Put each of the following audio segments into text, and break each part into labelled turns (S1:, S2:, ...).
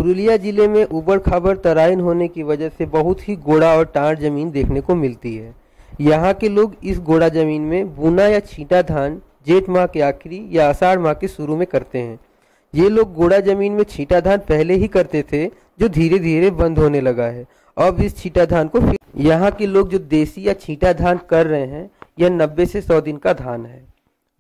S1: पुरुलिया जिले में उबड़ खाबड़ तराइन होने की वजह से बहुत ही गोड़ा और टाण जमीन देखने को मिलती है। यहाँ के लोग इस गोड़ा जमीन में बुना या छींटा धान जेठ माह के आखिरी या आषाढ़ माह के शुरू में करते हैं। ये लोग गोड़ा जमीन में छींटा धान पहले ही करते थे, जो धीरे धीरे बंद होने लगा है। अब इस छींटा धान को फिर यहाँ के लोग जो देसी या छींटा धान कर रहे हैं, यह 90 से 100 दिन का धान है।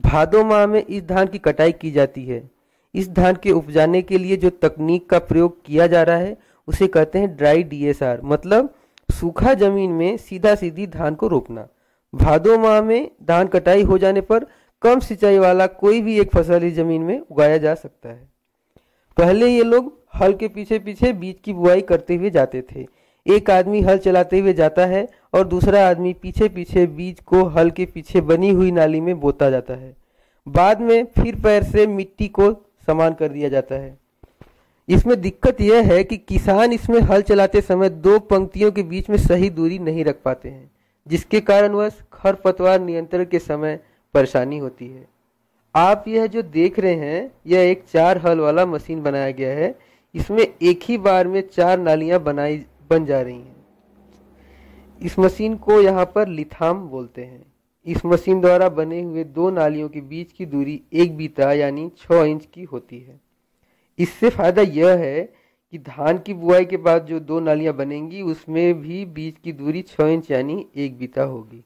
S1: भादो माह में इस धान की कटाई की जाती है। इस धान के उपजाने के लिए जो तकनीक का प्रयोग किया जा रहा है उसे कहते हैं ड्राई DSR, मतलब सूखा जमीन में सीधा सीधी धान को रोपना। भादो माह में धान कटाई हो जाने पर कम सिंचाई वाला कोई भी एक फसल इस जमीन में उगाया जा सकता है। पहले ये लोग हल के पीछे पीछे बीज की बुआई करते हुए जाते थे। एक आदमी हल चलाते हुए जाता है और दूसरा आदमी पीछे पीछे बीज को हल के पीछे बनी हुई नाली में बोता जाता है। बाद में फिर पैर से मिट्टी को समान कर दिया जाता है। इसमें दिक्कत यह है कि किसान इसमें हल चलाते समय दो पंक्तियों के बीच में सही दूरी नहीं रख पाते हैं, जिसके कारणवश खरपतवार नियंत्रण के समय परेशानी होती है। आप यह जो देख रहे हैं, यह एक 4 हल वाला मशीन बनाया गया है। इसमें एक ही बार में 4 नालियां बन जा रही हैं। इस मशीन को यहाँ पर लिथाम बोलते हैं। इस मशीन द्वारा बने हुए 2 नालियों के बीच की दूरी 1 बीता यानी 6 इंच की होती है। इससे फायदा यह है कि धान की बुआई के बाद जो 2 नालियां बनेंगी उसमें भी बीच की दूरी 6 इंच यानी 1 बीता होगी।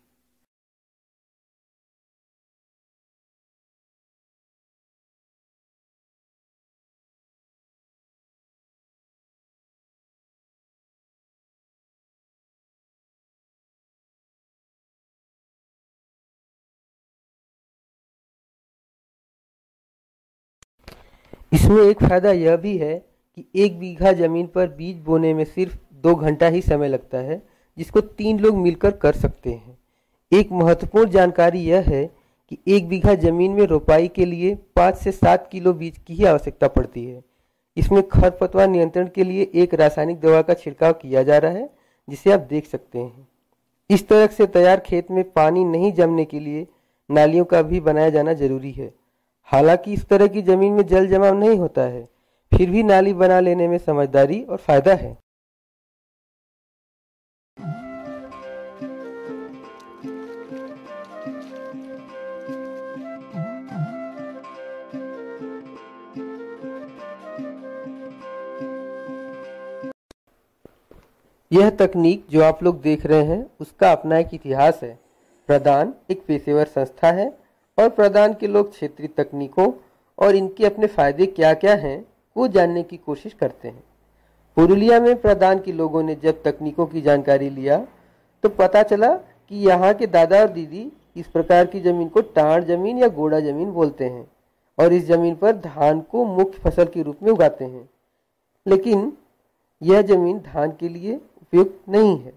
S1: इसमें एक फायदा यह भी है कि 1 बीघा जमीन पर बीज बोने में सिर्फ 2 घंटा ही समय लगता है, जिसको 3 लोग मिलकर कर सकते हैं। एक महत्वपूर्ण जानकारी यह है कि 1 बीघा जमीन में रोपाई के लिए 5 से 7 किलो बीज की ही आवश्यकता पड़ती है। इसमें खरपतवार नियंत्रण के लिए एक रासायनिक दवा का छिड़काव किया जा रहा है, जिसे आप देख सकते हैं। इस तरह से तैयार खेत में पानी नहीं जमने के लिए नालियों का भी बनाया जाना जरूरी है। हालांकि इस तरह की जमीन में जल जमाव नहीं होता है, फिर भी नाली बना लेने में समझदारी और फायदा है। यह तकनीक जो आप लोग देख रहे हैं उसका अपना एक इतिहास है। प्रदान एक पेशेवर संस्था है और प्रदान के लोग क्षेत्रीय तकनीकों और इनके अपने फायदे क्या क्या हैं को जानने की कोशिश करते हैं। पुरुलिया में प्रदान के लोगों ने जब तकनीकों की जानकारी लिया तो पता चला कि यहाँ के दादा और दीदी इस प्रकार की जमीन को टाण जमीन या गोड़ा जमीन बोलते हैं और इस जमीन पर धान को मुख्य फसल के रूप में उगाते हैं। लेकिन यह जमीन धान के लिए उपयुक्त नहीं है,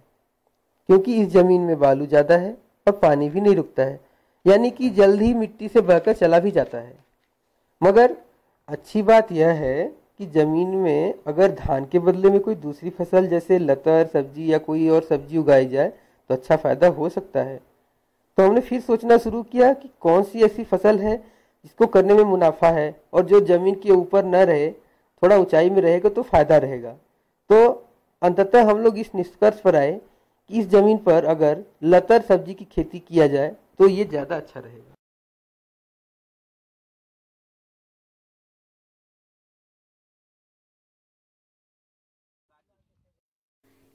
S1: क्योंकि इस जमीन में बालू ज़्यादा है और पानी भी नहीं रुकता है, यानी कि जल्द ही मिट्टी से बहकर चला भी जाता है। मगर अच्छी बात यह है कि ज़मीन में अगर धान के बदले में कोई दूसरी फसल जैसे लतर सब्जी या कोई और सब्जी उगाई जाए तो अच्छा फ़ायदा हो सकता है। तो हमने फिर सोचना शुरू किया कि कौन सी ऐसी फसल है जिसको करने में मुनाफा है और जो ज़मीन के ऊपर न रहे, थोड़ा ऊंचाई में रहेगा तो फ़ायदा रहेगा। तो अंततः हम लोग इस निष्कर्ष पर आए कि इस ज़मीन पर अगर लतर सब्जी की खेती किया जाए तो ये ज़्यादा अच्छा रहेगा।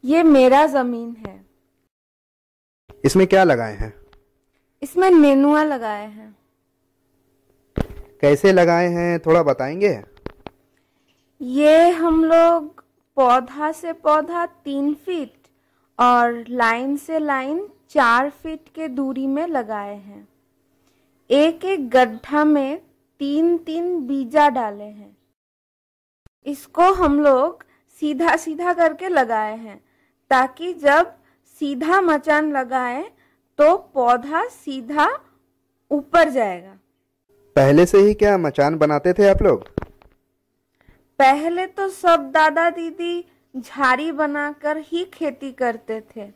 S2: ये मेरा जमीन है।
S3: इसमें क्या लगाए हैं?
S2: इसमें नेनुआ लगाए हैं।
S3: कैसे लगाए हैं थोड़ा बताएंगे?
S2: ये हम लोग पौधा से पौधा 3 फीट और लाइन से लाइन 4 फीट के दूरी में लगाए हैं। एक एक गड्ढा में 3-3 बीजा डाले हैं। इसको हम लोग सीधा सीधा करके लगाए हैं ताकि जब सीधा मचान लगाए तो पौधा सीधा ऊपर जाएगा।
S3: पहले से ही क्या मचान बनाते थे आप लोग?
S2: पहले तो सब दादा दीदी झाड़ी बनाकर ही खेती करते थे।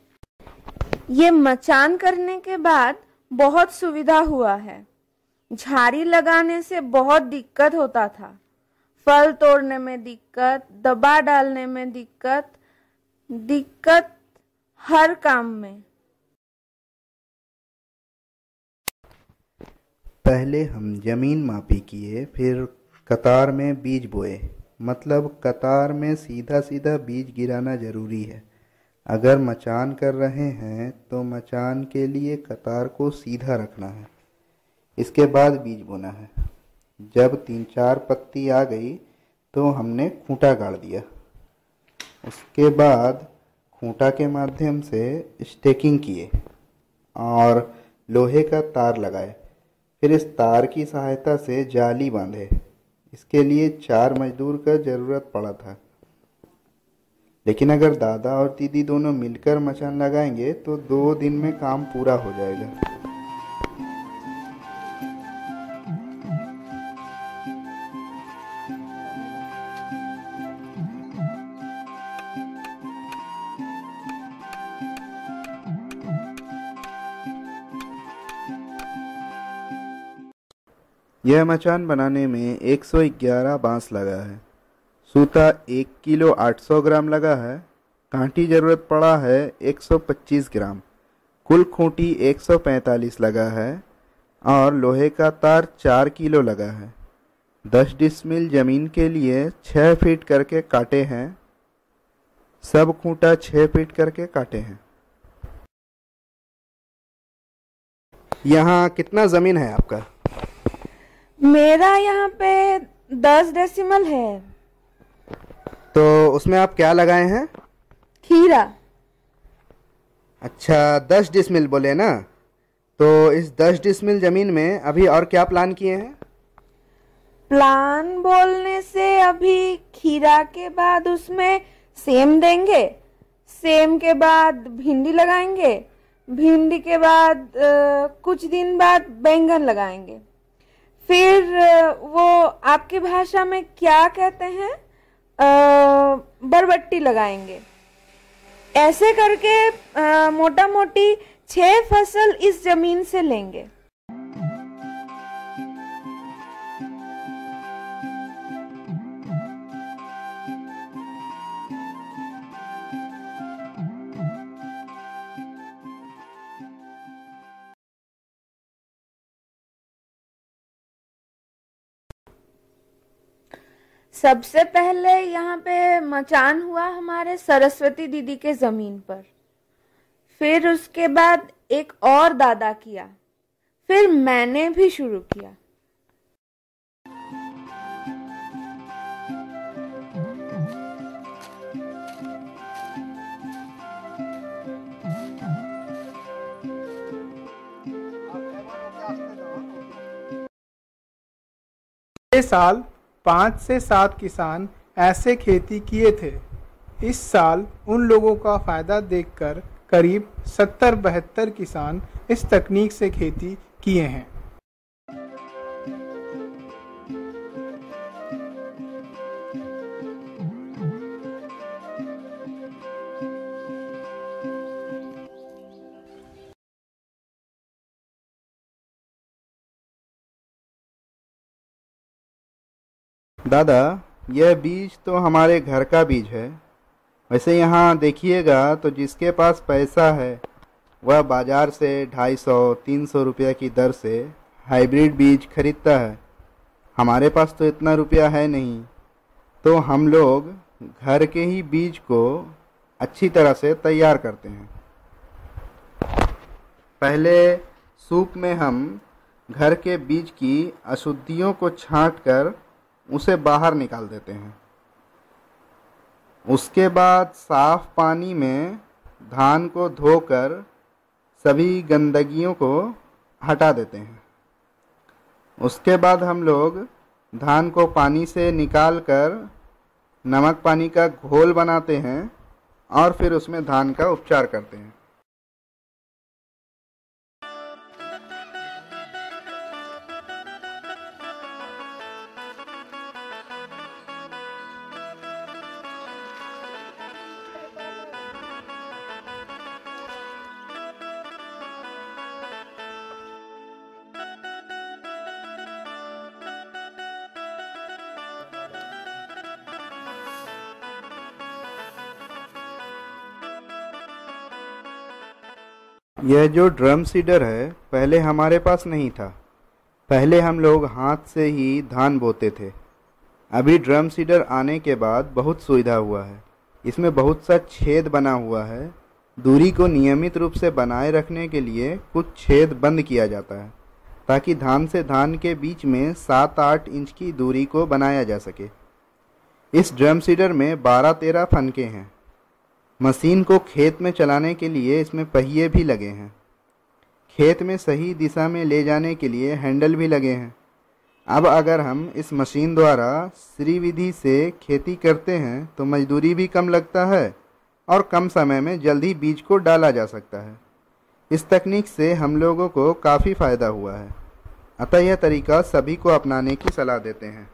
S2: ये मचान करने के बाद बहुत सुविधा हुआ है। झाड़ी लगाने से बहुत दिक्कत होता था। फल तोड़ने में दिक्कत, दबा डालने में दिक्कत, दिक्कत हर काम में।
S3: पहले हम जमीन मापी किए, फिर कतार में बीज बोए। मतलब कतार में सीधा सीधा बीज गिराना जरूरी है। अगर मचान कर रहे हैं तो मचान के लिए कतार को सीधा रखना है। इसके बाद बीज बोना है। जब 3-4 पत्ती आ गई तो हमने खूंटा गाड़ दिया। उसके बाद खूंटा के माध्यम से स्टेकिंग किए और लोहे का तार लगाए। फिर इस तार की सहायता से जाली बांधे। इसके लिए 4 मजदूर का ज़रूरत पड़ा था, लेकिन अगर दादा और दीदी दोनों मिलकर मचान लगाएंगे तो 2 दिन में काम पूरा हो जाएगा। यह मचान बनाने में 111 बांस लगा है। सूता 1 किलो 800 ग्राम लगा है। कांटी ज़रूरत पड़ा है 125 ग्राम। कुल खूंटी 145 लगा है और लोहे का तार 4 किलो लगा है। 10 डिसमिल ज़मीन के लिए 6 फीट करके काटे हैं। सब खूंटा 6 फीट करके काटे हैं। यहाँ कितना ज़मीन है आपका?
S2: मेरा यहाँ पे 10 डेसिमल है।
S3: तो उसमें आप क्या लगाए हैं?
S2: खीरा।
S3: अच्छा, 10 डिसमिल बोले ना, तो इस 10 डिसमिल ज़मीन में अभी और क्या प्लान किए हैं?
S2: प्लान बोलने से अभी खीरा के बाद उसमें सेम देंगे, सेम के बाद भिंडी लगाएंगे, भिंडी के बाद कुछ दिन बाद बैंगन लगाएंगे, फिर वो आपकी भाषा में क्या कहते हैं, बरबट्टी लगाएंगे। ऐसे करके मोटा मोटी 6 फसल इस जमीन से लेंगे। सबसे पहले यहाँ पे मचान हुआ हमारे सरस्वती दीदी के जमीन पर। फिर उसके बाद एक और दादा किया, फिर मैंने भी शुरू किया।
S4: पिछले साल 5 से 7 किसान ऐसे खेती किए थे। इस साल उन लोगों का फायदा देखकर करीब 70-72 किसान इस तकनीक से खेती किए हैं।
S3: दादा, यह बीज तो हमारे घर का बीज है। वैसे यहाँ देखिएगा तो जिसके पास पैसा है वह बाज़ार से 250-300 रुपये की दर से हाइब्रिड बीज खरीदता है। हमारे पास तो इतना रुपया है नहीं, तो हम लोग घर के ही बीज को अच्छी तरह से तैयार करते हैं। पहले सूप में हम घर के बीज की अशुद्धियों को छांटकर उसे बाहर निकाल देते हैं। उसके बाद साफ पानी में धान को धोकर सभी गंदगियों को हटा देते हैं। उसके बाद हम लोग धान को पानी से निकालकर नमक पानी का घोल बनाते हैं और फिर उसमें धान का उपचार करते हैं। यह जो ड्रम सीडर है पहले हमारे पास नहीं था। पहले हम लोग हाथ से ही धान बोते थे। अभी ड्रम सीडर आने के बाद बहुत सुविधा हुआ है। इसमें बहुत सा छेद बना हुआ है। दूरी को नियमित रूप से बनाए रखने के लिए कुछ छेद बंद किया जाता है ताकि धान से धान के बीच में 7-8 इंच की दूरी को बनाया जा सके। इस ड्रम सीडर में 12-13 फनके हैं। मशीन को खेत में चलाने के लिए इसमें पहिए भी लगे हैं। खेत में सही दिशा में ले जाने के लिए हैंडल भी लगे हैं। अब अगर हम इस मशीन द्वारा श्री विधि से खेती करते हैं तो मजदूरी भी कम लगता है और कम समय में जल्दी बीज को डाला जा सकता है। इस तकनीक से हम लोगों को काफ़ी फ़ायदा हुआ है। अतः यह तरीका सभी को अपनाने की सलाह देते हैं।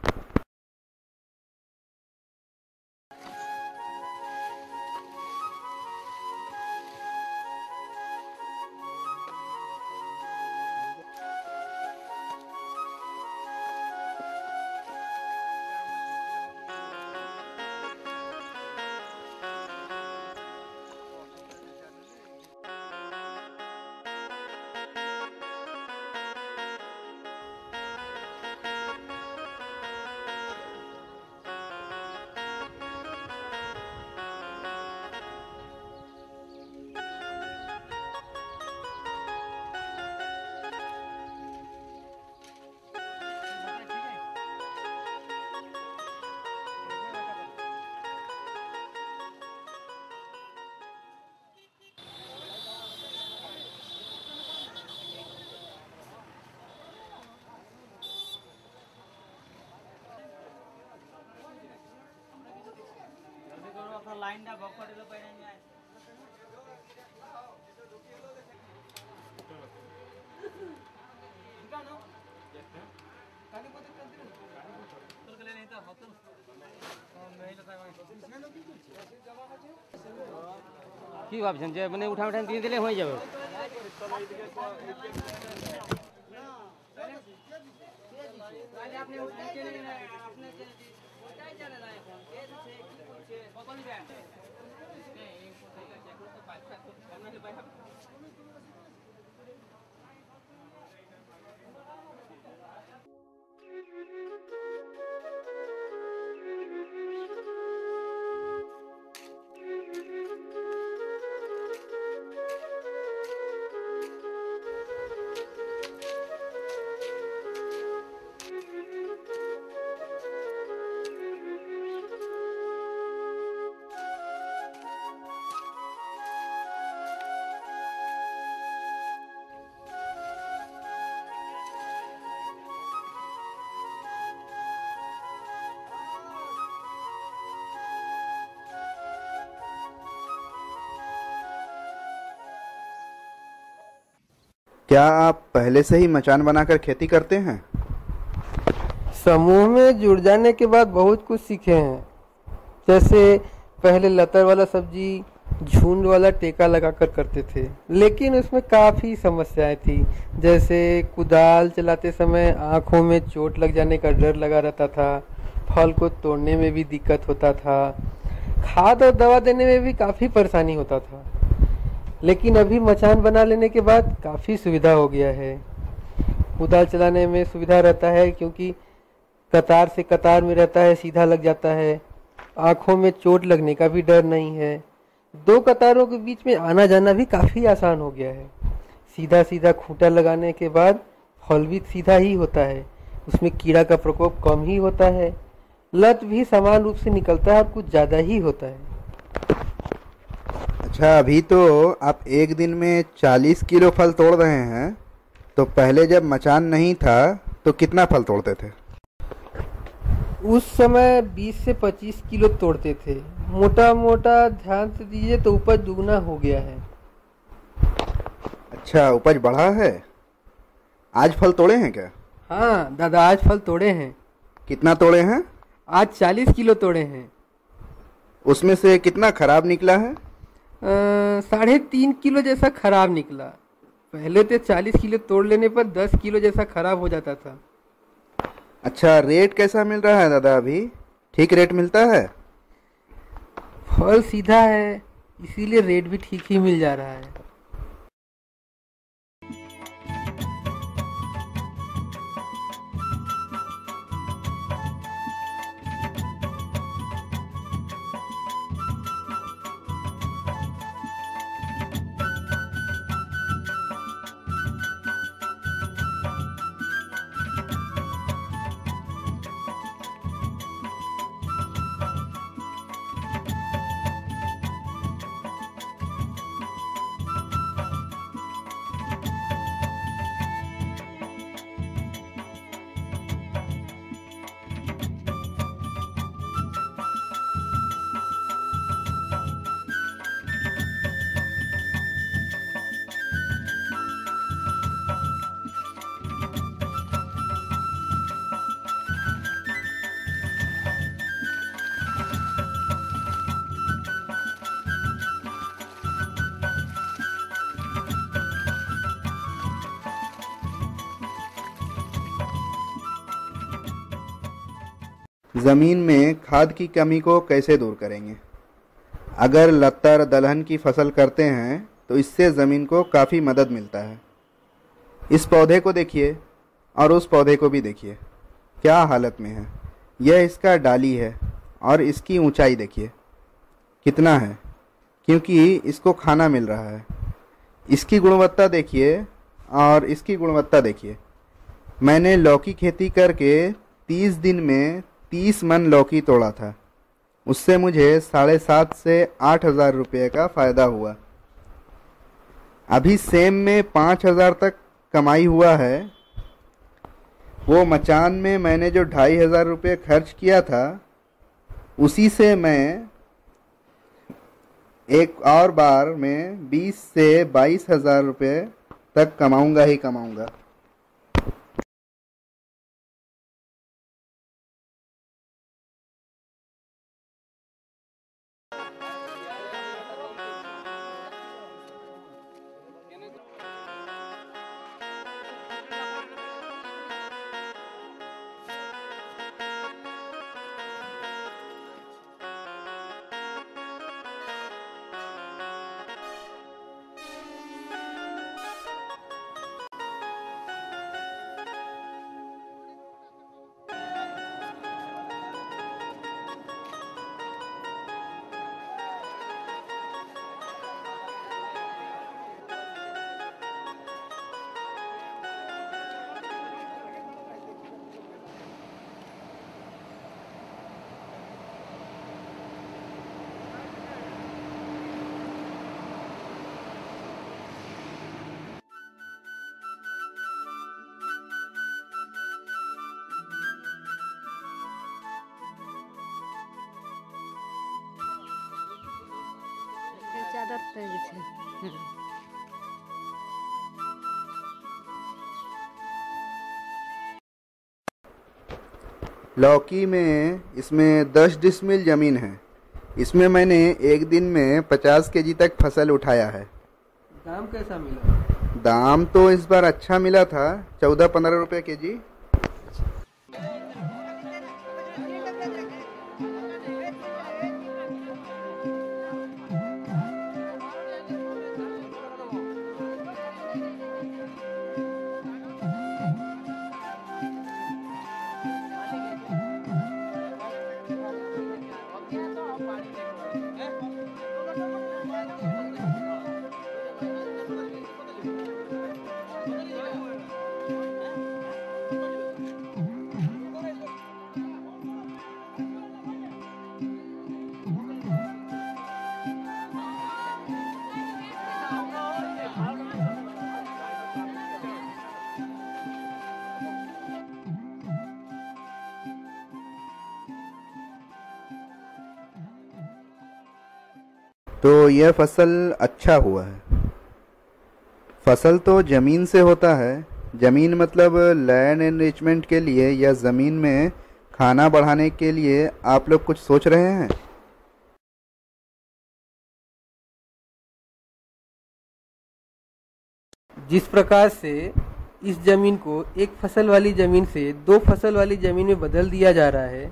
S5: লাইনটা বক করে দিলে পাই না। কি ভাবছেন যে মানে উঠা উঠান দিয়ে দিলে হয়ে যাবে?
S3: क्या आप पहले से ही मचान बनाकर खेती करते हैं?
S1: समूह में जुड़ जाने के बाद बहुत कुछ सीखे हैं। जैसे पहले लतर वाला सब्जी झुंड वाला टेका लगाकर करते थे, लेकिन उसमें काफ़ी समस्याएं थी। जैसे कुदाल चलाते समय आँखों में चोट लग जाने का डर लगा रहता था, फल को तोड़ने में भी दिक्कत होता था, खाद और दवा देने में भी काफ़ी परेशानी होता था। लेकिन अभी मचान बना लेने के बाद काफ़ी सुविधा हो गया है। कुदाल चलाने में सुविधा रहता है क्योंकि कतार से कतार में रहता है, सीधा लग जाता है। आँखों में चोट लगने का भी डर नहीं है। दो कतारों के बीच में आना जाना भी काफ़ी आसान हो गया है। सीधा सीधा खूंटा लगाने के बाद फल भी सीधा ही होता है, उसमें कीड़ा का प्रकोप कम ही होता है। लत भी समान रूप से निकलता है और कुछ ज़्यादा ही होता है।
S3: अच्छा, अभी तो आप एक दिन में 40 किलो फल तोड़ रहे हैं, तो पहले जब मचान नहीं था तो कितना फल तोड़ते थे?
S1: उस समय 20 से 25 किलो तोड़ते थे। मोटा मोटा ध्यान से दीजिए तो उपज दुगना हो गया है।
S3: अच्छा, उपज बढ़ा है। आज फल तोड़े हैं क्या?
S1: हाँ दादा, आज फल तोड़े हैं।
S3: कितना तोड़े हैं?
S1: आज 40 किलो तोड़े हैं।
S3: उसमें से कितना खराब निकला है?
S1: 3.5 किलो जैसा खराब निकला। पहले तो 40 किलो तोड़ लेने पर 10 किलो जैसा खराब हो जाता था।
S3: अच्छा, रेट कैसा मिल रहा है दादा? अभी ठीक रेट मिलता है?
S1: फल सीधा है, इसीलिए रेट भी ठीक ही मिल जा रहा है।
S3: ज़मीन में खाद की कमी को कैसे दूर करेंगे? अगर लतर दलहन की फसल करते हैं तो इससे ज़मीन को काफ़ी मदद मिलता है। इस पौधे को देखिए और उस पौधे को भी देखिए, क्या हालत में है। यह इसका डाली है और इसकी ऊंचाई देखिए कितना है, क्योंकि इसको खाना मिल रहा है। इसकी गुणवत्ता देखिए और इसकी गुणवत्ता देखिए। मैंने लौकी खेती करके 30 दिन में 30 मन लौकी तोड़ा था। उससे मुझे 7,500 से 8,000 रुपये का फ़ायदा हुआ। अभी सेम में 5,000 तक कमाई हुआ है। वो मचान में मैंने जो 2,500 रुपये खर्च किया था, उसी से मैं एक और बार में 20 से 22,000 रुपये तक कमाऊंगा ही कमाऊंगा।
S6: चादर पे बिछे।
S3: लौकी में इसमें 10 डिसमिल ज़मीन है। इसमें मैंने एक दिन में 50 केजी तक फसल उठाया है।
S1: दाम कैसा मिला?
S3: दाम तो इस बार अच्छा मिला था, 14-15 रुपये केजी। तो यह फसल अच्छा हुआ है। फसल तो ज़मीन से होता है। ज़मीन मतलब लैंड एनरिचमेंट के लिए या ज़मीन में खाना बढ़ाने के लिए आप लोग कुछ सोच रहे हैं?
S1: जिस प्रकार से इस जमीन को एक फसल वाली जमीन से 2 फसल वाली जमीन में बदल दिया जा रहा है,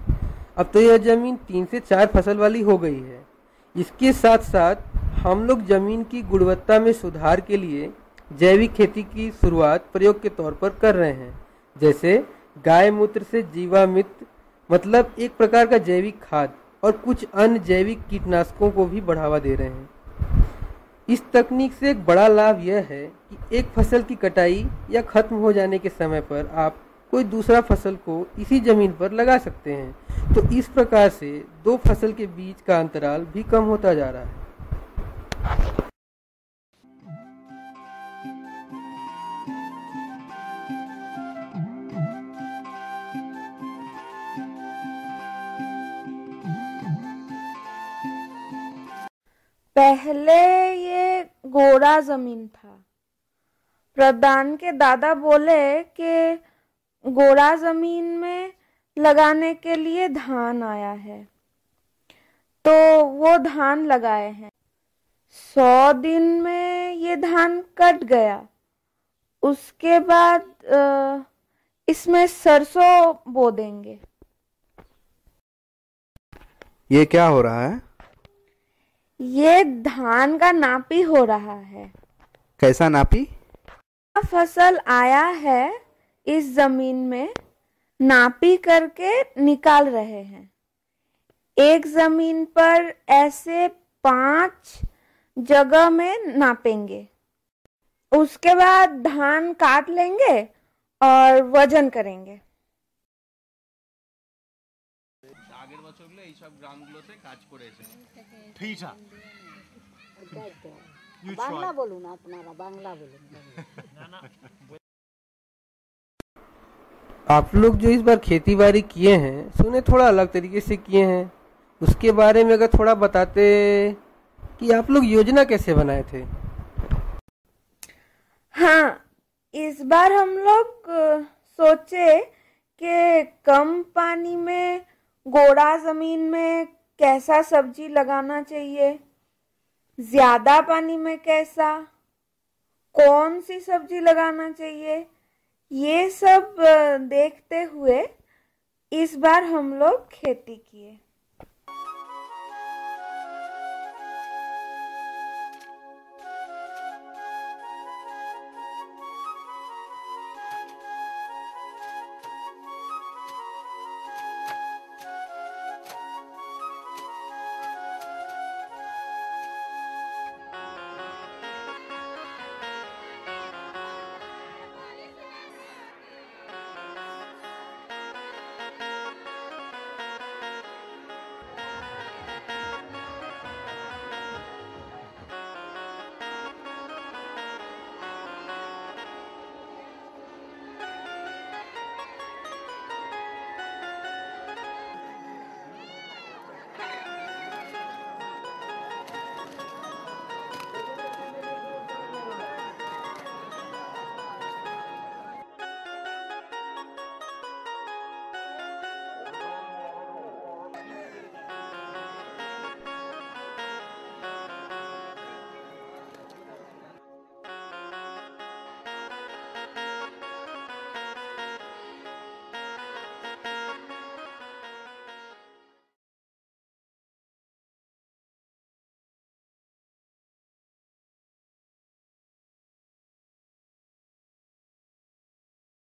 S1: अब तो यह जमीन 3 से 4 फसल वाली हो गई है। इसके साथ साथ हम लोग जमीन की गुणवत्ता में सुधार के लिए जैविक खेती की शुरुआत प्रयोग के तौर पर कर रहे हैं। जैसे गाय मूत्र से जीवामृत, मतलब एक प्रकार का जैविक खाद, और कुछ अन्य जैविक कीटनाशकों को भी बढ़ावा दे रहे हैं। इस तकनीक से एक बड़ा लाभ यह है कि एक फसल की कटाई या खत्म हो जाने के समय पर आप कोई दूसरा फसल को इसी जमीन पर लगा सकते हैं। तो इस प्रकार से 2 फसल के बीच का अंतराल भी कम होता जा रहा है।
S2: पहले ये गोरा जमीन था। प्रधान के दादा बोले कि गोरा जमीन में लगाने के लिए धान आया है, तो वो धान लगाए हैं। 100 दिन में ये धान कट गया। उसके बाद इसमें सरसों बो देंगे।
S3: ये क्या हो रहा है?
S2: ये धान का नापी हो रहा है।
S3: कैसा नापी?
S2: फसल आया है इस जमीन में, नापी करके निकाल रहे हैं। एक जमीन पर ऐसे 5 जगह में नापेंगे। उसके बाद धान काट लेंगे और वजन करेंगे।
S7: আগের বছরগুলো এই সব গ্রামগুলোতে কাজ করেছে। ঠিক আছে।
S6: বাংলা বলুন, আপনারা বাংলা বলুন।
S1: आप लोग जो इस बार खेती बाड़ी किए हैं, सुने थोड़ा अलग तरीके से किए हैं। उसके बारे में अगर थोड़ा बताते कि आप लोग योजना कैसे बनाए थे?
S2: हाँ, इस बार हम लोग सोचे कि कम पानी में गोड़ा जमीन में कैसा सब्जी लगाना चाहिए, ज्यादा पानी में कैसा, कौन सी सब्जी लगाना चाहिए, ये सब देखते हुए इस बार हम लोग खेती किए।